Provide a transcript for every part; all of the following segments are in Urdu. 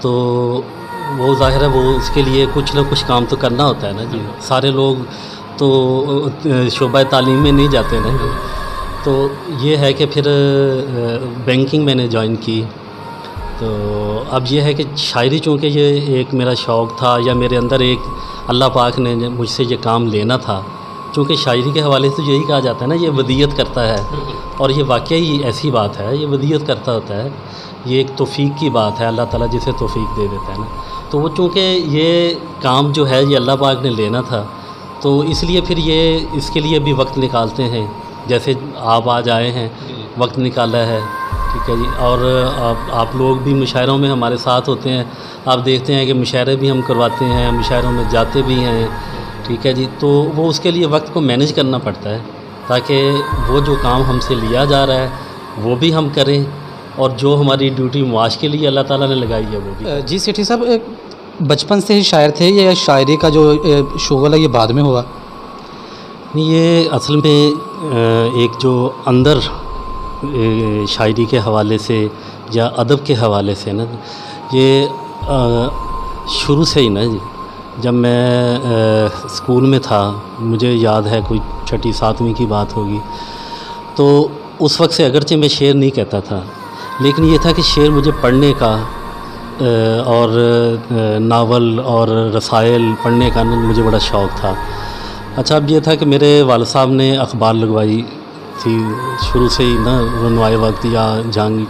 تو وہ ظاہر ہے وہ اس کے لیے کچھ نہ کچھ کام تو کرنا ہوتا ہے نا جی. سارے لوگ تو شعبہ تعلیم میں نہیں جاتے نا جی. تو یہ ہے کہ پھر بینکنگ میں نے جوائن کی. تو اب یہ ہے کہ شاعری چونکہ یہ ایک میرا شوق تھا یا میرے اندر ایک اللہ پاک نے مجھ سے یہ کام لینا تھا، چونکہ شاعری کے حوالے سے یہی کہا جاتا ہے نا یہ ودیت کرتا ہے، اور یہ واقعی ایسی بات ہے، یہ ودیت کرتا ہوتا ہے. یہ ایک توفیق کی بات ہے، اللہ تعالیٰ جسے توفیق دے دیتا ہے نا. تو وہ چونکہ یہ کام جو ہے یہ اللہ پاک نے لینا تھا، تو اس لیے پھر یہ اس کے لیے بھی وقت نکالتے ہیں. جیسے آپ آج آئے ہیں، وقت نکالا ہے، ٹھیک ہے جی. اور آپ لوگ بھی مشاعروں میں ہمارے ساتھ ہوتے ہیں، آپ دیکھتے ہیں کہ مشاعرے بھی ہم کرواتے ہیں، مشاعروں میں جاتے بھی ہیں، ٹھیک ہے جی. تو وہ اس کے لیے وقت کو مینیج کرنا پڑتا ہے تاکہ وہ جو کام ہم سے لیا جا رہا ہے وہ بھی ہم کریں، اور جو ہماری ڈیوٹی معاش کے لیے اللہ تعالیٰ نے لگائی ہے وہ بھی. جی سیٹھی صاحب، بچپن سے ہی شاعر تھے یا شاعری کا جو شغل ہے یہ بعد میں ہوا؟ یہ اصل میں ایک جو اندر شاعری کے حوالے سے یا ادب کے حوالے سے نا، یہ شروع سے ہی نا جی. جب میں اسکول میں تھا، مجھے یاد ہے کوئی 6ٹھی 7ویں کی بات ہوگی، تو اس وقت سے اگرچہ میں شعر نہیں کہتا تھا، لیکن یہ تھا کہ شعر مجھے پڑھنے کا اور ناول اور رسائل پڑھنے کا مجھے بڑا شوق تھا. اچھا، اب یہ تھا کہ میرے والد صاحب نے اخبار لگوائی تھی شروع سے ہی نا، رونمائے وقت یا جنگ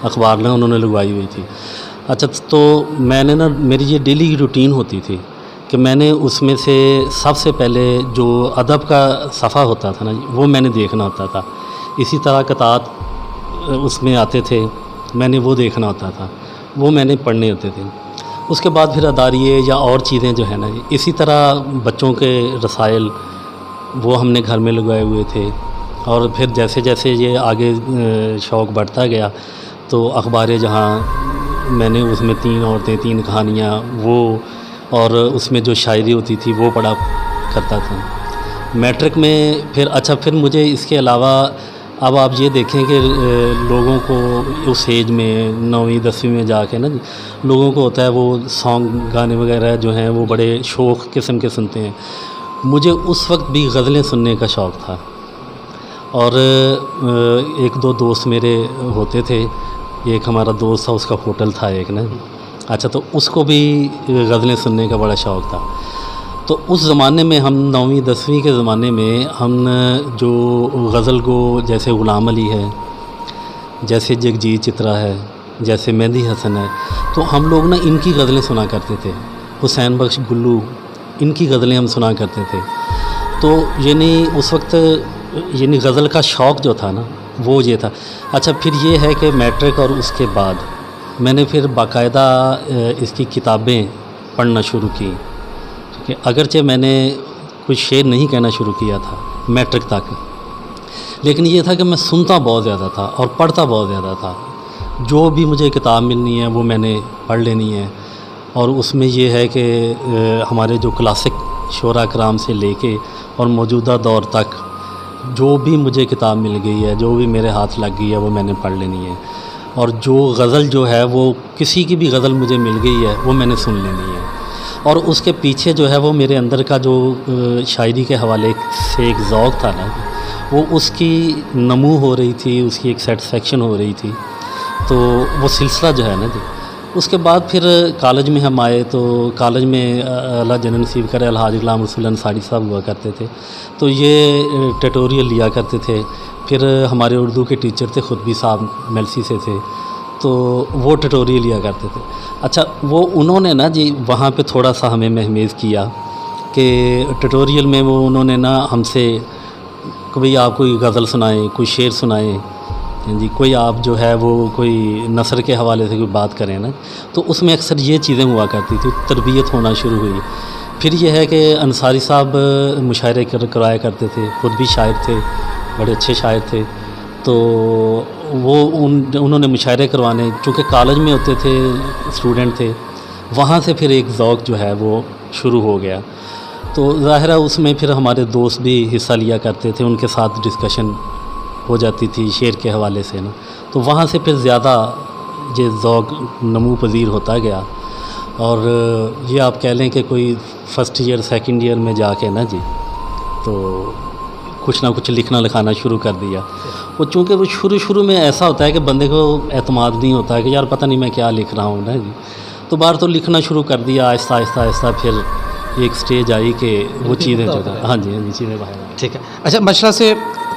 اخبار نا انہوں نے لگوائی ہوئی تھی. اچھا، تو میں نے نا، میری یہ ڈیلی کی روٹین ہوتی تھی کہ میں نے اس میں سے سب سے پہلے جو ادب کا صفحہ ہوتا تھا نا وہ میں نے دیکھنا ہوتا تھا. اسی طرح قطعات اس میں آتے تھے، میں نے وہ دیکھنا ہوتا تھا، وہ میں نے پڑھنے ہوتے تھے. اس کے بعد پھر اداریے یا اور چیزیں جو ہیں نا، اسی طرح بچوں کے رسائل وہ ہم نے گھر میں لگوائے ہوئے تھے. اور پھر جیسے جیسے یہ آگے شوق بڑھتا گیا تو اخبار جہاں میں نے اس میں 3 عورتیں 3 کہانیاں وہ، اور اس میں جو شاعری ہوتی تھی وہ پڑھا کرتا تھا. میٹرک میں پھر مجھے اس کے علاوہ اب آپ یہ دیکھیں کہ لوگوں کو اس ایج میں 9ویں 10ویں میں جا کے نا جی، لوگوں کو ہوتا ہے وہ سانگ گانے وغیرہ جو ہیں وہ بڑے شوق قسم کے سنتے ہیں. مجھے اس وقت بھی غزلیں سننے کا شوق تھا، اور 1-2 دوست میرے ہوتے تھے. ایک ہمارا دوست تھا، اس کا ہوٹل تھا ایک نا. اچھا، تو اس کو بھی غزلیں سننے کا بڑا شوق تھا. تو اس زمانے میں ہم 9ویں 10ویں کے زمانے میں ہم جو غزل کو، جیسے غلام علی ہے، جیسے جگجیت چترا ہے، جیسے مہندی حسن ہے، تو ہم لوگ نا ان کی غزلیں سنا کرتے تھے. حسین بخش گلو، ان کی غزلیں ہم سنا کرتے تھے. تو یعنی اس وقت یعنی غزل کا شوق جو تھا نا وہ یہ تھا. اچھا، پھر یہ ہے کہ میٹرک اور اس کے بعد میں نے پھر باقاعدہ اس کی کتابیں پڑھنا شروع کی. کہ اگرچہ میں نے کچھ شعر نہیں کہنا شروع کیا تھا میٹرک تک، لیکن یہ تھا کہ میں سنتا بہت زیادہ تھا اور پڑھتا بہت زیادہ تھا. جو بھی مجھے کتاب ملنی ہے وہ میں نے پڑھ لینی ہے. اور اس میں یہ ہے کہ ہمارے جو کلاسک شعراء کرام سے لے کے اور موجودہ دور تک جو بھی مجھے کتاب مل گئی ہے، جو بھی میرے ہاتھ لگ گئی ہے وہ میں نے پڑھ لینی ہے. اور جو غزل جو ہے وہ کسی کی بھی غزل مجھے مل گئی ہے وہ میں نے سن لینی ہے. اور اس کے پیچھے جو ہے وہ میرے اندر کا جو شاعری کے حوالے سے ایک ذوق تھا نا، وہ اس کی نمو ہو رہی تھی، اس کی ایک سیٹسفیکشن ہو رہی تھی. تو وہ سلسلہ جو ہے نا جی، اس کے بعد پھر کالج میں ہم آئے تو کالج میں اللہ جنت نصیب کرے الحاج غلام رسول انصاری صاحب ہوا کرتے تھے. تو یہ ٹیٹوریل لیا کرتے تھے. پھر ہمارے اردو کے ٹیچر تھے خطبی صاحب، میلسی سے تھے، تو وہ ٹیٹوریل لیا کرتے تھے. اچھا، وہ انہوں نے نا جی وہاں پہ تھوڑا سا ہمیں مہمیز کیا کہ ٹیٹوریل میں وہ انہوں نے نا ہم سے کہ بھئی آپ کوئی غزل سنائیں، کوئی شعر سنائیں جی، کوئی آپ جو ہے وہ کوئی نثر کے حوالے سے کوئی بات کریں نا. تو اس میں اکثر یہ چیزیں ہوا کرتی تھی، تربیت ہونا شروع ہوئی. پھر یہ ہے کہ انصاری صاحب مشاعرے کرایا کرتے تھے، خود بھی شاعر تھے، بڑے اچھے شاعر تھے. تو وہ انہوں نے مشاعرے کروانے، چونکہ کالج میں ہوتے تھے، اسٹوڈنٹ تھے، وہاں سے پھر ایک ذوق جو ہے وہ شروع ہو گیا. تو ظاہر ہے اس میں پھر ہمارے دوست بھی حصہ لیا کرتے تھے، ان کے ساتھ ڈسکشن ہو جاتی تھی شعر کے حوالے سے نا. تو وہاں سے پھر زیادہ یہ ذوق نمو پذیر ہوتا گیا، اور یہ آپ کہہ لیں کہ کوئی فرسٹ ایئر سیکنڈ ایئر میں جا کے نا جی تو کچھ نہ کچھ لکھنا لکھانا شروع کر دیا. وہ چونکہ وہ شروع میں ایسا ہوتا ہے کہ بندے کو اعتماد نہیں ہوتا ہے کہ یار پتہ نہیں میں کیا لکھ رہا ہوں نا جی، تو باہر تو لکھنا شروع کر دیا آہستہ آہستہ آہستہ، پھر ایک سٹیج آئی کہ وہ چیزیں جو ہاں جی چیزیں باہر آئیں. ٹھیک ہے. اچھا، مشرہ سے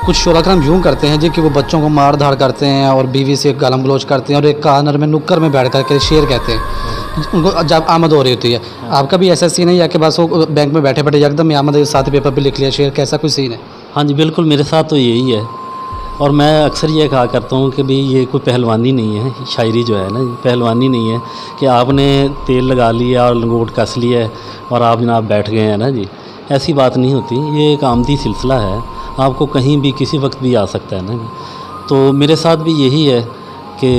کچھ شعراء کرام یوں کرتے ہیں جی کہ وہ بچوں کو مار دھاڑ کرتے ہیں اور بیوی سے گالم گلوچ کرتے ہیں اور ایک کارنر میں نکر میں بیٹھ کر کے شعر کہتے ہیں ان کو جب آمد ہو رہی ہوتی ہے. آپ کا بھی ایسا سین ہے یا کہ بس وہ بینک میں بیٹھے بیٹھے یکدم آمد ساتھ پیپر پہ لکھ لیا شعر، کیسا کوئی سین ہے؟ ہاں جی بالکل، میرے ساتھ تو یہی ہے، اور میں اکثر یہ کہا کرتا ہوں کہ بھئی یہ کوئی پہلوانی نہیں ہے، شاعری جو ہے نا پہلوانی نہیں ہے کہ آپ نے تیل لگا لیا اور لنگوٹ کس لیا ہے اور آپ جناب بیٹھ گئے ہیں نا جی، ایسی بات نہیں ہوتی. یہ ایک آمدی سلسلہ ہے، آپ کو کہیں بھی کسی وقت بھی آ سکتا ہے نا جی. تو میرے ساتھ بھی یہی ہے کہ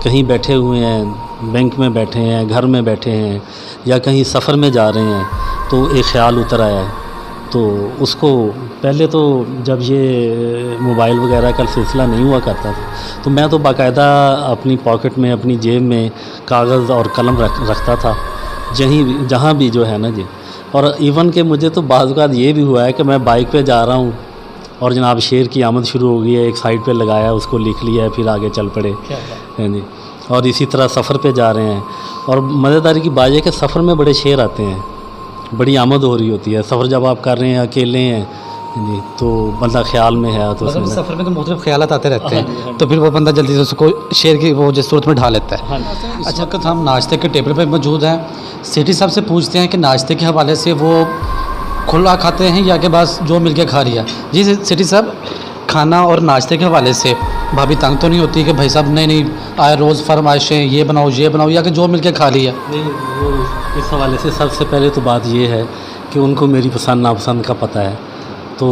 کہیں بیٹھے ہوئے ہیں، بینک میں بیٹھے ہیں، گھر میں بیٹھے ہیں، یا کہیں سفر میں جا رہے ہیں تو ایک خیال اتر آیا ہے، تو اس کو پہلے تو جب یہ موبائل وغیرہ کا سلسلہ نہیں ہوا کرتا تھا تو میں تو باقاعدہ اپنی پاکٹ میں اپنی جیب میں کاغذ اور قلم رکھتا تھا جہاں بھی جو ہے نا جی. اور ایون کہ مجھے تو بعض اوقات یہ بھی ہوا ہے کہ میں بائک پہ جا رہا ہوں اور جناب شعر کی آمد شروع ہو گئی ہے، ایک سائڈ پہ لگایا، اس کو لکھ لیا ہے، پھر آگے چل پڑے ہیں جی. اور اسی طرح سفر پہ جا رہے ہیں، اور مزیداری کی بات یہ کہ سفر میں بڑے شعر آتے ہیں، بڑی آمد ہو رہی ہوتی ہے. سفر جب آپ کر رہے ہیں اکیلے ہیں جی تو بندہ خیال میں ہے تو مطلب سفر میں تو مختلف خیالات آتے رہتے ہیں تو پھر وہ بندہ جلدی سے اس کو شعر کی وہ جس صورت میں ڈھال لیتا ہے. اچھا، وقت ہم ناشتے کے ٹیبل پہ موجود ہیں. سیٹھی صاحب سے پوچھتے ہیں کہ ناشتے کے حوالے سے وہ کھلا کھاتے ہیں یا کہ بس جو مل کے کھا لیا؟ جی سیٹھی صاحب، کھانا اور ناشتے کے حوالے سے بھابھی تنگ تو نہیں ہوتی کہ بھائی صاحب نہیں آئے روز فرمائشیں یہ بناؤ یا کہ جو مل کے کھا لیا؟ نہیں، وہ اس حوالے سے سب سے پہلے تو بات یہ ہے کہ ان کو میری پسند ناپسند کا پتہ ہے، تو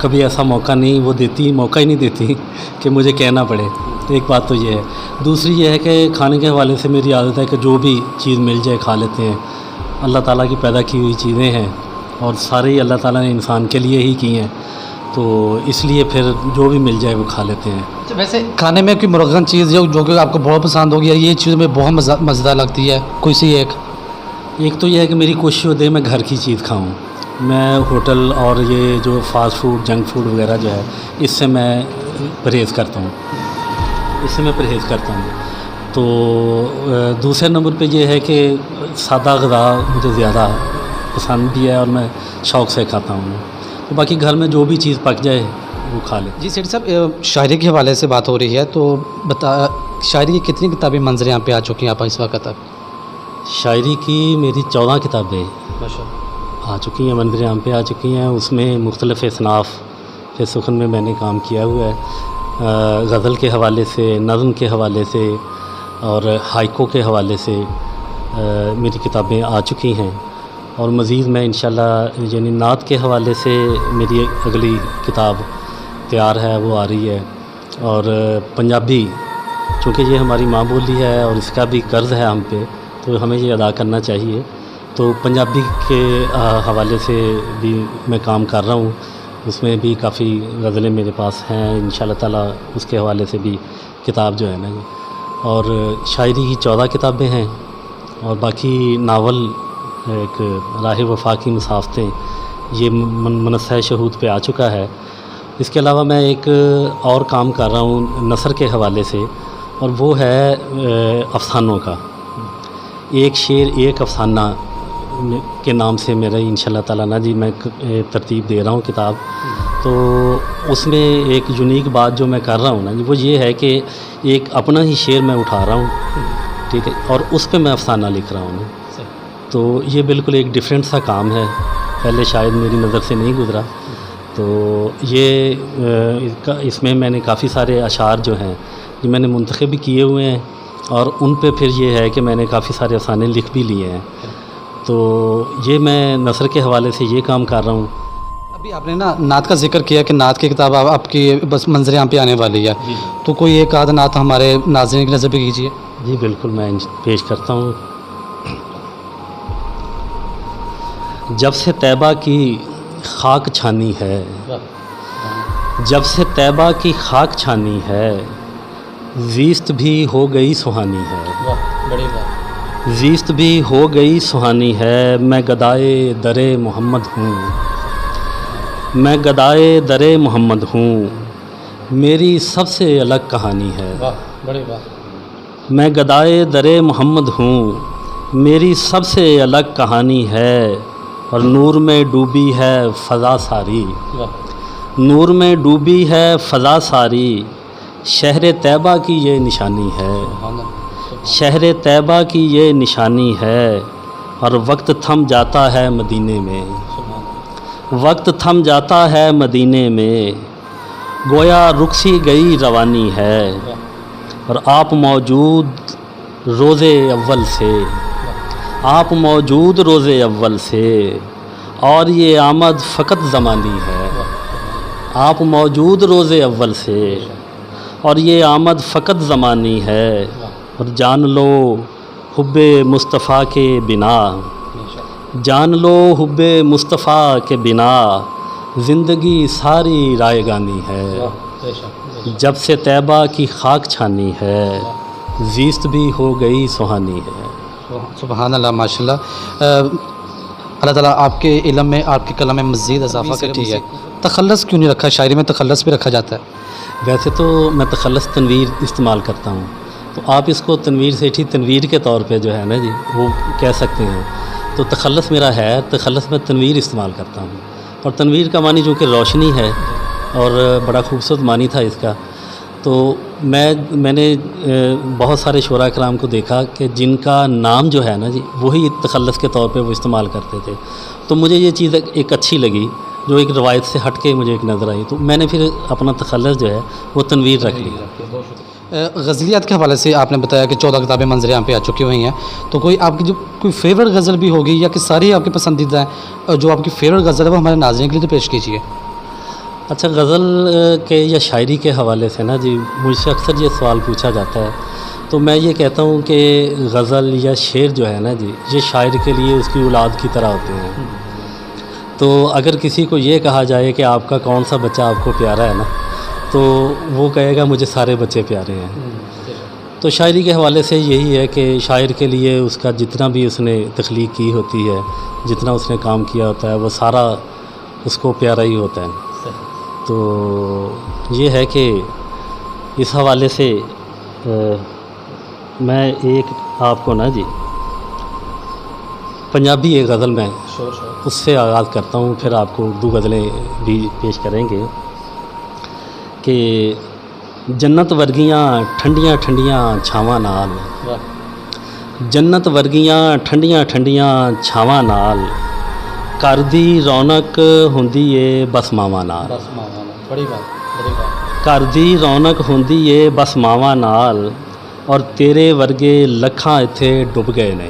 کبھی ایسا موقع ہی نہیں دیتی کہ مجھے کہنا پڑے. ایک بات تو یہ ہے. دوسری یہ ہے کہ کھانے کے حوالے سے میری عادت ہے کہ جو بھی چیز مل جائے کھا لیتے ہیں. اللہ تعالیٰ کی پیدا کی ہوئی چیزیں ہیں اور سارے ہی اللہ تعالیٰ نے انسان کے لیے ہی کی ہیں، تو اس لیے پھر جو بھی مل جائے وہ کھا لیتے ہیں. ویسے کھانے میں کوئی مرغن چیز جو کہ آپ کو بہت پسند ہوگی، یہ چیز میں بہت مزیدار لگتی ہے، کوئی سی ایک تو یہ ہے کہ میری کوشش ہوتی ہے میں گھر کی چیز کھاؤں. میں ہوٹل اور یہ جو فاسٹ فوڈ جنک فوڈ وغیرہ جو ہے اس سے میں پرہیز کرتا ہوں. تو دوسرے نمبر پہ یہ ہے کہ سادہ غذا مجھے زیادہ پسند بھی ہے اور میں شوق سے کھاتا ہوں. تو باقی گھر میں جو بھی چیز پک جائے وہ کھا لیں. جی سیٹھی صاحب، شاعری کے حوالے سے بات ہو رہی ہے تو شاعری کی کتنی کتابیں منظر یہاں پہ آ چکی ہیں آپ اس وقت تک؟ شاعری کی میری 14 کتابیں آ چکی ہیں، منظر عام پہ آ چکی ہیں. اس میں مختلف اصناف کے سخن میں میں نے کام کیا ہوا ہے. غزل کے حوالے سے، نظم کے حوالے سے اور ہائیکو کے حوالے سے میری کتابیں آ چکی ہیں. اور مزید میں انشاءاللہ یعنی نعت کے حوالے سے میری اگلی کتاب تیار ہے، وہ آ رہی ہے. اور پنجابی چونکہ یہ ہماری ماں بولی ہے اور اس کا بھی قرض ہے ہم پہ، تو ہمیں یہ ادا کرنا چاہیے. تو پنجابی کے حوالے سے بھی میں کام کر رہا ہوں. اس میں بھی کافی غزلیں میرے پاس ہیں، انشاءاللہ تعالیٰ اس کے حوالے سے بھی کتاب جو ہے نا. اور شاعری کی 14 کتابیں ہیں اور باقی ناول ایک راہ وفا کی مسافتیں یہ منصہ شہود پہ آ چکا ہے. اس کے علاوہ میں ایک اور کام کر رہا ہوں نثر کے حوالے سے، اور وہ ہے افسانوں کا. ایک شعر ایک افسانہ کے نام سے میرا انشاءاللہ تعالیٰ نا جی میں ترتیب دے رہا ہوں کتاب. تو اس میں ایک یونیک بات جو میں کر رہا ہوں نا جی وہ یہ ہے کہ ایک اپنا ہی شعر میں اٹھا رہا ہوں، ٹھیک ہے، اور اس پہ میں افسانہ لکھ رہا ہوں. تو یہ بالکل ایک ڈیفرنٹ سا کام ہے، پہلے شاید میری نظر سے نہیں گزرا. تو یہ اس میں میں نے کافی سارے اشعار جو ہیں یہ میں نے منتخب بھی کیے ہوئے ہیں، اور ان پہ پھر یہ ہے کہ میں نے کافی سارے افسانے لکھ بھی لیے ہیں. تو یہ میں نثر کے حوالے سے یہ کام کر رہا ہوں. ابھی آپ نے نا نعت کا ذکر کیا کہ نعت کی کتاب آپ کی بس منظر یہاں پہ آنے والی ہے، تو کوئی ایک آدھ نعت ہمارے ناظرین کی نظر پہ کیجیے. جی بالکل، میں پیش کرتا ہوں. جب سے طیبہ کی خاک چھانی ہے، جب سے طیبہ کی خاک چھانی ہے، زیست بھی ہو گئی سہانی ہے، واہ بڑی بات. زیست بھی ہو گئی سہانی ہے، میں گدائے در محمد ہوں، میں گدائے در محمد ہوں، میری سب سے الگ کہانی ہے. واہ بڑی بات. میں گدائے در محمد ہوں، میری سب سے الگ کہانی ہے، اور نور میں ڈوبی ہے فضا ساری، واہ نور میں ڈوبی ہے فضا ساری، شہر طیبہ کی یہ نشانی ہے، سبحان اللہ. شہر طیبہ کی یہ نشانی ہے، اور وقت تھم جاتا ہے مدینے میں، سبحان اللہ. وقت تھم جاتا ہے مدینے میں، گویا رخصی گئی روانی ہے، اور آپ موجود روز اول سے، آپ موجود روز اول سے، اور یہ آمد فقط زمانی ہے، آپ موجود روز اول سے، اور یہ آمد فقط زمانی ہے، اور جان لو حب مصطفیٰ کے بنا، جان لو حب مصطفیٰ کے بنا، زندگی ساری رائے گانی ہے، جب سے طیبہ کی خاک چھانی ہے، زیست بھی ہو گئی سہانی ہے. سبحان اللہ ماشاء اللہ. اللہ تعالیٰ آپ کے علم میں آپ کے کلام میں مزید اضافہ کرے. ٹھیک ہے، تخلص کیوں نہیں رکھا؟ شاعری میں تخلص بھی رکھا جاتا ہے. ویسے تو میں تخلص تنویر استعمال کرتا ہوں، تو آپ اس کو تنویر سے ٹھیک تنویر کے طور پہ جو ہے نا جی وہ کہہ سکتے ہیں. تو تخلص میرا ہے، تخلص میں تنویر استعمال کرتا ہوں، اور تنویر کا معنی جو کہ روشنی ہے، اور بڑا خوبصورت معنی تھا اس کا. تو میں نے بہت سارے شعراء کرام کو دیکھا کہ جن کا نام جو ہے نا جی وہی تخلص کے طور پہ وہ استعمال کرتے تھے. تو مجھے یہ چیز ایک اچھی لگی، جو ایک روایت سے ہٹ کے مجھے ایک نظر آئی، تو میں نے پھر اپنا تخلص جو ہے وہ تنویر رکھ لی. غزلیات کے حوالے سے آپ نے بتایا کہ 14 کتابیں منظر عام پہ آ چکی ہوئی ہیں، تو کوئی آپ کی جو کوئی فیوریٹ غزل بھی ہوگی یا کہ ساری آپ کی پسندیدہ ہیں، اور جو آپ کی فیوریٹ غزل ہے وہ ہمارے ناظرین کے لیے تو پیش کیجیے. اچھا، غزل کے یا شاعری کے حوالے سے نا جی مجھ سے اکثر یہ سوال پوچھا جاتا ہے، تو میں یہ کہتا ہوں کہ غزل یا شعر جو ہے نا جی یہ شاعر کے لیے اس کی اولاد کی طرح ہوتے ہیں. تو اگر کسی کو یہ کہا جائے کہ آپ کا کون سا بچہ آپ کو پیارا ہے نا، تو وہ کہے گا مجھے سارے بچے پیارے ہیں. تو شاعری کے حوالے سے یہی ہے کہ شاعر کے لیے اس کا جتنا بھی اس نے تخلیق کی ہوتی ہے، جتنا اس نے کام کیا ہوتا ہے، وہ سارا اس کو پیارا ہی ہوتا ہے. تو یہ ہے کہ اس حوالے سے میں ایک آپ کو نا جی پنجابی ایک غزل میں اس سے آغاز کرتا ہوں، پھر آپ کو اردو غزلیں بھی پیش کریں گے. کہ جنت ورگیاں ٹھنڈیاں ٹھنڈیاں چھاواں نال، جنت ورگیاں ٹھنڈیاں ٹھنڈیاں چھاواں نال، گھر دی رونق ہوندی اے بس ماواں نال، گھر دی رونق ہوندی اے بس ماواں نال، اور تیرے ورگے لکھاں ایتھے ڈب گئے نے،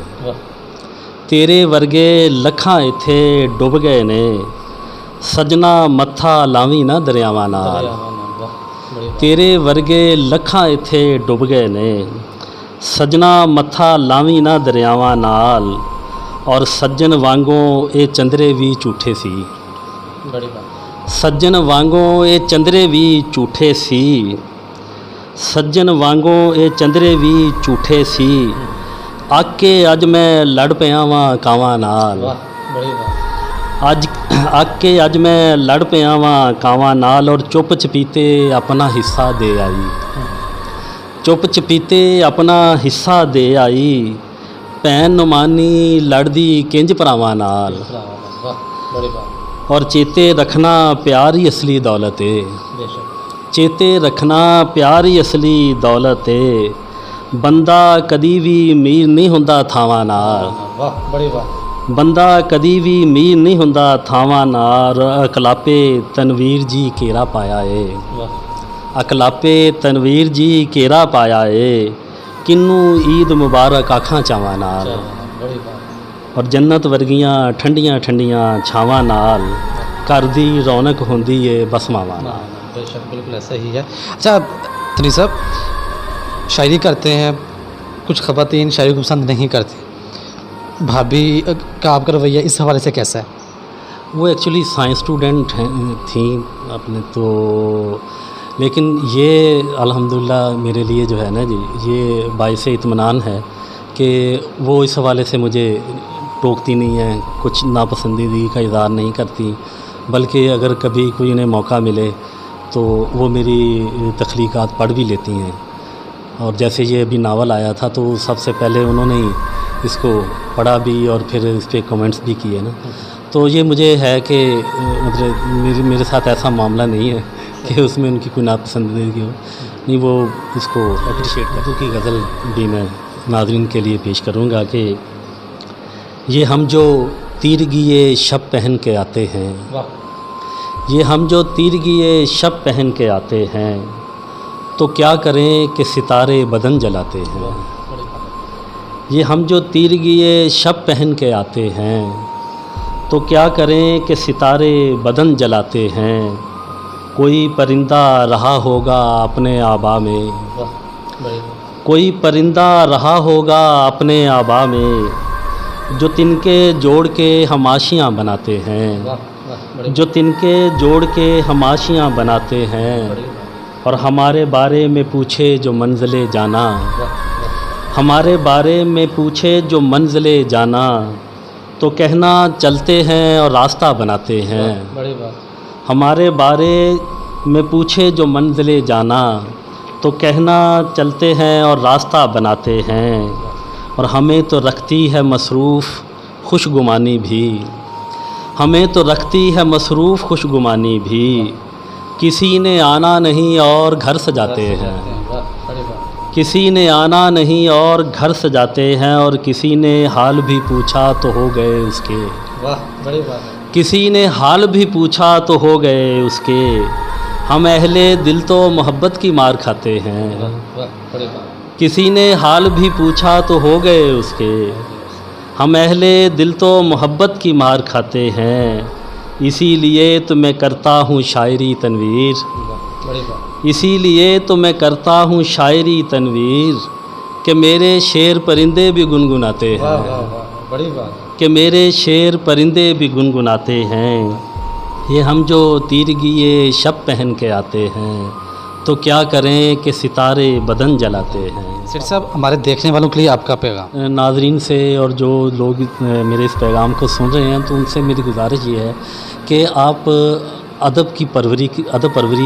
تیرے ورگے لکھاں ایتھے ڈب گئے نے، سجنا متھا لاویں نہ دریاواں نال، تیرے ورگے لکھاں ایتھے ڈب گئے نے، سجنا متھا لاویں نہ دریاواں نال، اور سجن وانگوں اے چندرے بھی جھوٹے سی، سجن وانگوں اے چندرے بھی جھوٹے سی، سجن وانگوں اے چندرے بھی جھوٹے سی، آکے اج میں لڑ پیا واں کاواں نال، آکے اج میں لڑ پیا واں کاواں نال، اور چپ چپیتے اپنا حصہ دے آئی، چپ چپیتے اپنا حصہ دے آئی، ਭੈਣ ਨੁਮਾਨੀ ਲੜਦੀ ਕਿੰਜ ਭਰਾਵਾਂ ਨਾਲ, اور چیتے رکھنا پیار ہی اصلی دولت ہے، چیتے رکھنا پیار ہی اصلی دولت ہے، بندہ کدی بھی میر نہیں ہوندا تھاواں نال، بندہ کدی بھی میر نہیں ہوندا تھاواں نال، اکلاپے تنویر جی کیرا پایا ہے، اکلاپے تنویر جی کیرا پایا ہے، کنوں عید مبارک آکھاں چاواں نال، اور جنت ورگیاں ٹھنڈیاں ٹھنڈیاں چھاواں نال، گھر دی رونق ہوندی ہے بس ماواں نال. بے شک بالکل ایسا ہی ہے. اچھا تنی صاحب، شاعری کرتے ہیں، کچھ خواتین شاعری کو پسند نہیں کرتی، بھابھی کا آپ کا رویہ اس حوالے سے کیسا ہے؟ وہ ایکچولی سائنس اسٹوڈنٹ تھیں اپنے، تو لیکن یہ الحمدللہ میرے لیے جو ہے نا جی، یہ باعث اطمینان ہے کہ وہ اس حوالے سے مجھے ٹوکتی نہیں ہیں، کچھ ناپسندیدگی کا اظہار نہیں کرتی، بلکہ اگر کبھی کوئی انہیں موقع ملے تو وہ میری تخلیقات پڑھ بھی لیتی ہیں. اور جیسے یہ ابھی ناول آیا تھا تو سب سے پہلے انہوں نے ہی اس کو پڑھا بھی اور پھر اس پہ کمنٹس بھی کیے نا. تو یہ مجھے ہے کہ مطلب میرے ساتھ ایسا معاملہ نہیں ہے کہ اس میں ان کی کوئی ناپسندیدگی ہو، نہیں، وہ اس کو اپریشیٹ کرتے. کی غزل بھی میں ناظرین کے لیے پیش کروں گا کہ یہ ہم جو تیرگی شب پہن کے آتے ہیں، یہ ہم جو تیرگی شب پہن کے آتے ہیں تو کیا کریں کہ ستارے بدن جلاتے ہیں. یہ ہم جو تیرگی شب پہن کے آتے ہیں تو کیا کریں کہ ستارے بدن جلاتے ہیں. کوئی پرندہ رہا ہوگا اپنے آبا میں، کوئی پرندہ رہا ہوگا اپنے آبا میں جو تنکے جوڑ کے ہماشیاں بناتے ہیں، جو تنکے جوڑ کے ہماشیاں بناتے ہیں. اور ہمارے بارے میں پوچھے جو منزل جانا، ہمارے بارے میں پوچھے جو منزل جانا تو کہنا چلتے ہیں اور راستہ بناتے ہیں. ہمارے بارے میں پوچھے جو منزل جانا تو کہنا چلتے ہیں اور راستہ بناتے ہیں. اور ہمیں تو رکھتی ہے مصروف خوش گمانی بھی، ہمیں تو رکھتی ہے مصروف خوش گمانی بھی. کسی نے آنا نہیں اور گھر سجاتے ہیں، کسی نے آنا نہیں اور گھر سجاتے ہیں. اور کسی نے حال بھی پوچھا تو ہو گئے اس کے، کسی نے حال بھی پوچھا تو ہو گئے اس کے. ہم اہل دل تو محبت کی مار کھاتے ہیں، کسی نے حال بھی پوچھا تو ہو گئے اس کے. ہم اہل دل تو محبت کی مار کھاتے ہیں. اسی لیے تو میں کرتا ہوں شاعری تنویر، اسی لیے تو میں کرتا ہوں شاعری تنویر کہ میرے شعر پرندے بھی گنگناتے ہیں، کہ میرے شعر پرندے بھی گنگناتے ہیں. یہ ہم جو تیرگی شب پہن کے آتے ہیں تو کیا کریں کہ ستارے بدن جلاتے ہیں. سیٹھی صاحب، ہمارے دیکھنے والوں کے لیے آپ کا پیغام؟ ناظرین سے اور جو لوگ میرے اس پیغام کو سن رہے ہیں تو ان سے میری گزارش یہ ہے کہ آپ ادب پروری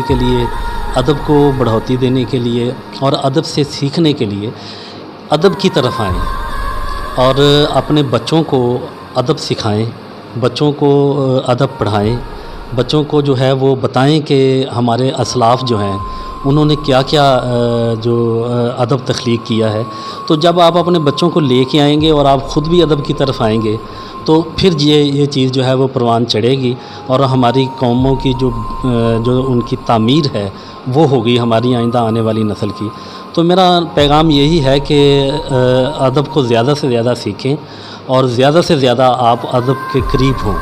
کے لیے، ادب کو بڑھوتی دینے کے لیے اور ادب سے سیکھنے کے لیے ادب کی طرف آئیں اور اپنے بچوں کو ادب سکھائیں، بچوں کو ادب پڑھائیں، بچوں کو جو ہے وہ بتائیں کہ ہمارے اسلاف جو ہیں انہوں نے کیا کیا جو ادب تخلیق کیا ہے. تو جب آپ اپنے بچوں کو لے کے آئیں گے اور آپ خود بھی ادب کی طرف آئیں گے تو پھر یہ چیز جو ہے وہ پروان چڑھے گی اور ہماری قوموں کی جو ان کی تعمیر ہے وہ ہوگی ہماری آئندہ آنے والی نسل کی. تو میرا پیغام یہی ہے کہ ادب کو زیادہ سے زیادہ سیکھیں اور زیادہ سے زیادہ آپ ادب کے قریب ہوں.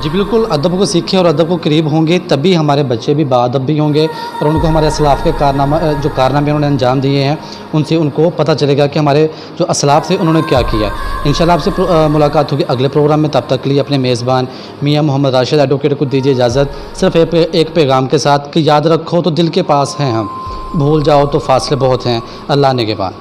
جی بالکل، ادب کو سیکھیں اور ادب کو قریب ہوں گے تبھی ہمارے بچے بھی باادب بھی ہوں گے اور ان کو ہمارے اسلاف کے کارنامے انہوں نے انجام دیے ہیں ان سے ان کو پتہ چلے گا کہ ہمارے جو اسلاف تھے انہوں نے کیا کیا ہے. انشاءاللہ آپ سے ملاقات ہوگی اگلے پروگرام میں. تب تک کے لیے اپنے میزبان میاں محمد راشد ایڈوکیٹ کو دیجیے اجازت، صرف ایک پیغام کے ساتھ کہ یاد رکھو تو دل کے پاس ہیں ہم، بھول جاؤ تو فاصلے بہت ہیں. اللہ نگہبان.